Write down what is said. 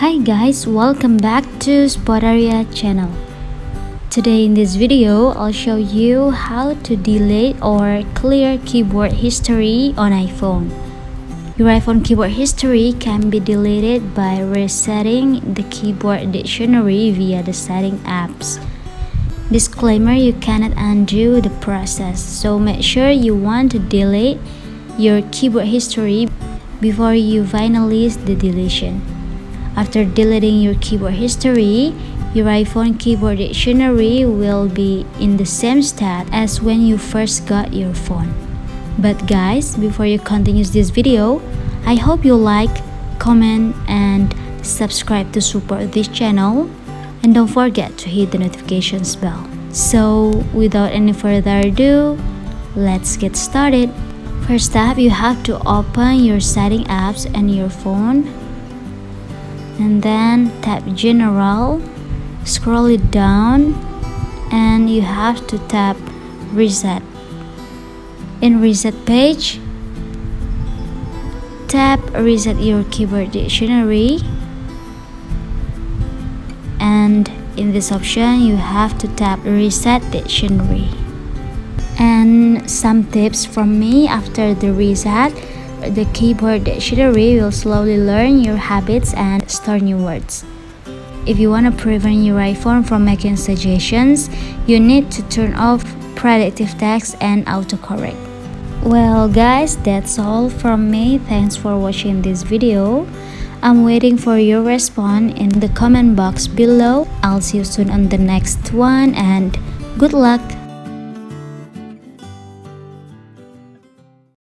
Hi guys, welcome back to Spotaria channel. Today in this video, I'll show you how to delete or clear keyboard history on iPhone. Your iPhone keyboard history can be deleted by resetting the keyboard dictionary via the setting apps. Disclaimer, you cannot undo the process, so make sure you want to delete your keyboard history before you finalize the deletion. After deleting your keyboard history, your iPhone keyboard dictionary will be in the same state as when you first got your phone. But guys, before you continue this video, I hope you like, comment, and subscribe to support this channel. And don't forget to hit the notifications bell. So without any further ado, let's get started. First up, you have to open your setting apps on your phone. And then tap General, scroll it down, and you have to tap Reset. In Reset page, tap Reset your keyboard dictionary, and in this option you have to tap Reset Dictionary. And some tips from me: after the reset, the keyboard dictionary will slowly learn your habits and store new words. If you want to prevent your iPhone from making suggestions, you need to turn off predictive text and autocorrect. Well guys, that's all from me. Thanks for watching this video. I'm waiting for your response in the comment box below. I'll see you soon on the next one, and good luck!